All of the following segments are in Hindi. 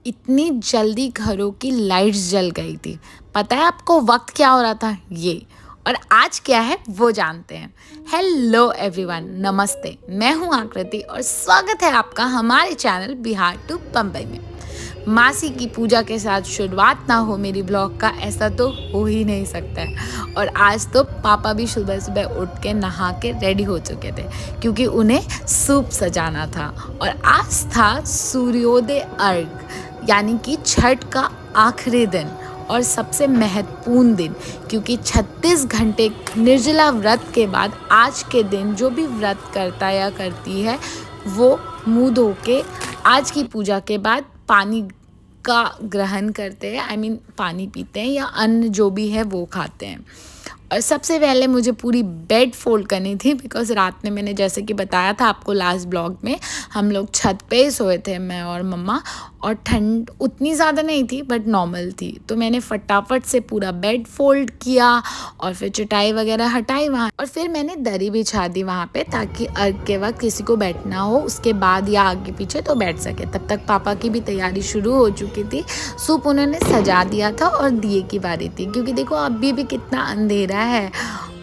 इतनी जल्दी घरों की लाइट्स जल गई थी। पता है आपको वक्त क्या हो रहा था? ये। और आज क्या है वो जानते हैं। हेलो एवरीवन, नमस्ते। मैं हूँ आकृति और स्वागत है आपका हमारे चैनल बिहार टू बम्बई में। मासी की पूजा के साथ शुरुआत ना हो मेरी ब्लॉग का, ऐसा तो हो ही नहीं सकता है। और आज तो पापा भी सुबह सुबह उठ के नहा के रेडी हो चुके थे क्योंकि उन्हें सूप सजाना था। और आज था सूर्योदय अर्घ, यानी कि छठ का आखिरी दिन और सबसे महत्वपूर्ण दिन, क्योंकि 36 घंटे निर्जला व्रत के बाद आज के दिन जो भी व्रत करता या करती है वो मुंह धो के आज की पूजा के बाद पानी का ग्रहण करते हैं, पानी पीते हैं या अन्न जो भी है वो खाते हैं। और सबसे पहले मुझे पूरी बेड फोल्ड करनी थी बिकॉज रात में मैंने जैसे कि बताया था आपको लास्ट ब्लॉग में, हम लोग छत पे ही सोए थे मैं और मम्मा, और ठंड उतनी ज़्यादा नहीं थी बट नॉर्मल थी। तो मैंने फटाफट से पूरा बेड फोल्ड किया और फिर चटाई वगैरह हटाई वहाँ, और फिर मैंने दरी बिछा दी वहाँ पे ताकि अर्घ के वक्त किसी को बैठना हो उसके बाद या आगे पीछे तो बैठ सके। तब तक पापा की भी तैयारी शुरू हो चुकी थी। सूप उन्होंने सजा दिया था और दिए की बारी थी क्योंकि देखो अभी भी कितना अंधेरा है।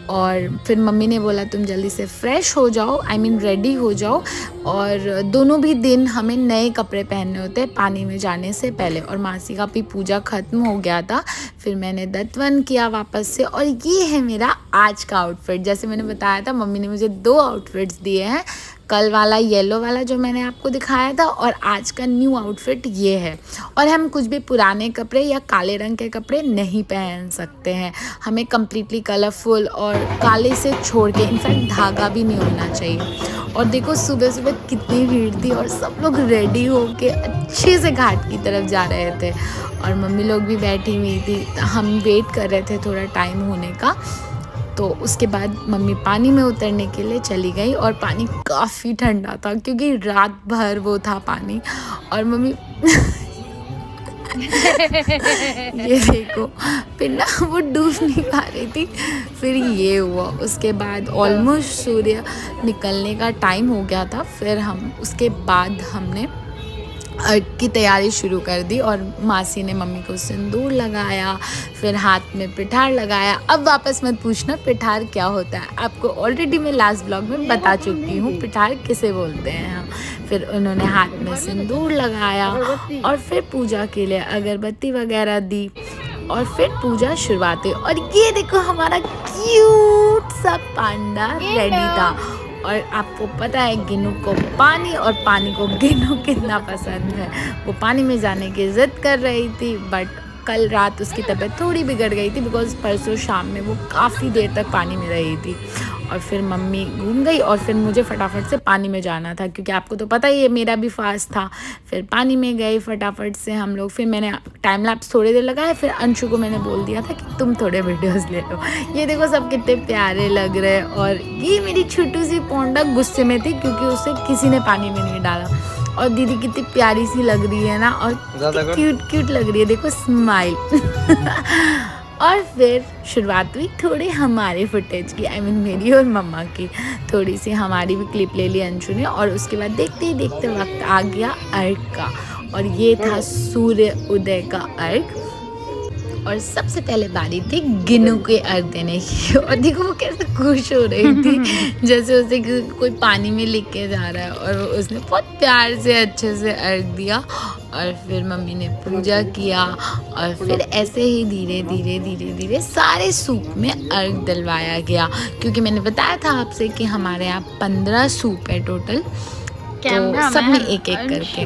और फिर मम्मी ने बोला तुम जल्दी से फ्रेश हो जाओ, रेडी हो जाओ। और दोनों भी दिन हमें नए कपड़े पहनने होते हैं पानी में जाने से पहले। और मासी का भी पूजा ख़त्म हो गया था, फिर मैंने दत्तवन किया वापस से। और ये है मेरा आज का आउटफिट। जैसे मैंने बताया था मम्मी ने मुझे 2 आउटफिट्स दिए हैं, कल वाला येलो वाला जो मैंने आपको दिखाया था और आज का न्यू आउटफिट ये है। और हम कुछ भी पुराने कपड़े या काले रंग के कपड़े नहीं पहन सकते हैं, हमें कम्प्लीटली कलरफुल और काले से छोड़ के, इनफैक्ट धागा भी नहीं होना चाहिए। और देखो सुबह सुबह कितनी भीड़ थी और सब लोग रेडी होके अच्छे से घाट की तरफ जा रहे थे और मम्मी लोग भी बैठी हुई थी। हम वेट कर रहे थे थोड़ा टाइम होने का। तो उसके बाद मम्मी पानी में उतरने के लिए चली गई और पानी काफ़ी ठंडा था क्योंकि रात भर वो था पानी। और मम्मी ये देखो, फिर ना वो डूब नहीं पा रही थी। फिर ये हुआ, उसके बाद ऑलमोस्ट सूर्य निकलने का टाइम हो गया था। फिर हम उसके बाद हमने अर्घ की तैयारी शुरू कर दी और मासी ने मम्मी को सिंदूर लगाया, फिर हाथ में पिठार लगाया। अब वापस मत पूछना पिठार क्या होता है, आपको ऑलरेडी मैं लास्ट ब्लॉग में बता चुकी हूँ पिठार किसे बोलते हैं हम। फिर उन्होंने हाथ में सिंदूर लगाया और फिर पूजा के लिए अगरबत्ती वगैरह दी और फिर पूजा शुरुआत हुई। और ये देखो हमारा क्यूट सा पांडा रेडी था। और आपको पता है गिनू को पानी और पानी को गिनू कितना पसंद है। वो पानी में जाने की ज़िद कर रही थी बट कल रात उसकी तबीयत थोड़ी बिगड़ गई थी बिकॉज़ परसों शाम में वो काफ़ी देर तक पानी में रही थी। और फिर मम्मी घूम गई और फिर मुझे फटाफट से पानी में जाना था क्योंकि आपको तो पता ही है मेरा भी फास्ट था। फिर पानी में गए फटाफट से हम लोग। फिर मैंने टाइम लैप्स थोड़ी देर लगाया, फिर अंशु को मैंने बोल दिया था कि तुम थोड़े वीडियोस ले लो। ये देखो सब कितने प्यारे लग रहे हैं। और ये मेरी छोटी सी पोंडा गुस्से में थी क्योंकि उसे किसी ने पानी में नहीं डाला। और दीदी कितनी प्यारी सी लग रही है ना, और क्यूट क्यूट लग रही है, देखो स्माइल। और फिर शुरुआत हुई थोड़े हमारे फुटेज की, मेरी और मम्मा की थोड़ी सी हमारी भी क्लिप ले ली अंशु ने। और उसके बाद देखते ही देखते वक्त आ गया अर्घ का, और ये था सूर्य उदय का अर्घ। और सबसे पहले बारी थी गिनू के अर्घ देने की। और देखो वो कैसे खुश हो रही थी जैसे उसे कोई पानी में लेके जा रहा है। और उसने बहुत प्यार से अच्छे से अर्घ दिया और फिर मम्मी ने पूजा किया। और फिर ऐसे ही धीरे धीरे धीरे धीरे सारे सूप में अर्घ दिलवाया गया क्योंकि मैंने बताया था आपसे कि हमारे यहाँ 15 सूप है टोटल, तो सब में एक एक करके।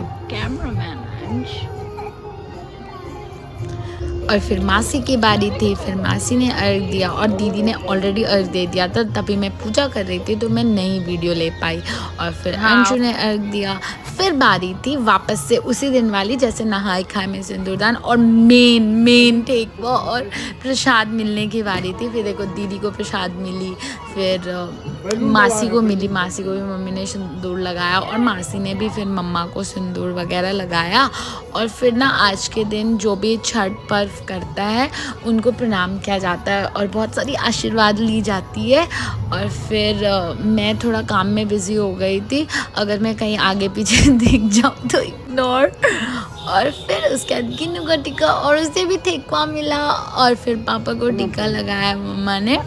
और फिर मासी की बारी थी, फिर मासी ने अर्घ दिया और दीदी ने ऑलरेडी अर्घ दे दिया था, तभी मैं पूजा कर रही थी तो मैं नई वीडियो ले पाई। और फिर अंशु ने अर्घ दिया। फिर बारी थी वापस से उसी दिन वाली, जैसे नहाए खाए में सिंदूरदान और मेन ठेकुआ और प्रसाद मिलने की बारी थी। फिर देखो दीदी को प्रसाद मिली, फिर मासी को मिली, मासी को भी मम्मी ने सिंदूर लगाया और मासी ने भी फिर मम्मा को सिंदूर वगैरह लगाया। और फिर ना आज के दिन जो भी छठ पर्व करता है उनको प्रणाम किया जाता है और बहुत सारी आशीर्वाद ली जाती है। और फिर मैं थोड़ा काम में बिज़ी हो गई थी, अगर मैं कहीं आगे पीछे दिख जाऊँ तो इग्नोर। और फिर उसके बाद गिन्नू का टीका और उसे भी ठेकुआ मिला और फिर पापा को टीका लगाया मम्मा ने।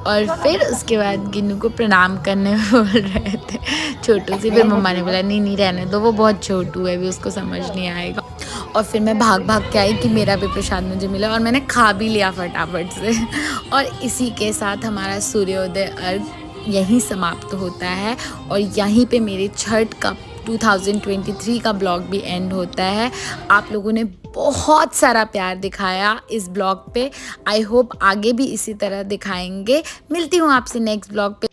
और फिर उसके बाद गिन्नू को प्रणाम करने बोल रहे थे छोटू से। फिर मम्मा ने बोला नहीं नहीं रहने दो, वो बहुत छोटू है, अभी उसको समझ नहीं आएगा। और फिर मैं भाग भाग के आई कि मेरा भी प्रसाद मुझे मिला और मैंने खा भी लिया फटाफट से। और इसी के साथ हमारा सूर्योदय अर्घ यहीं समाप्त होता है और यहीं पे मेरे छठ का 2023 का ब्लॉग भी एंड होता है। आप लोगों ने बहुत सारा प्यार दिखाया इस ब्लॉग पे। आई होप आगे भी इसी तरह दिखाएंगे। मिलती हूँ आपसे नेक्स्ट ब्लॉग पे।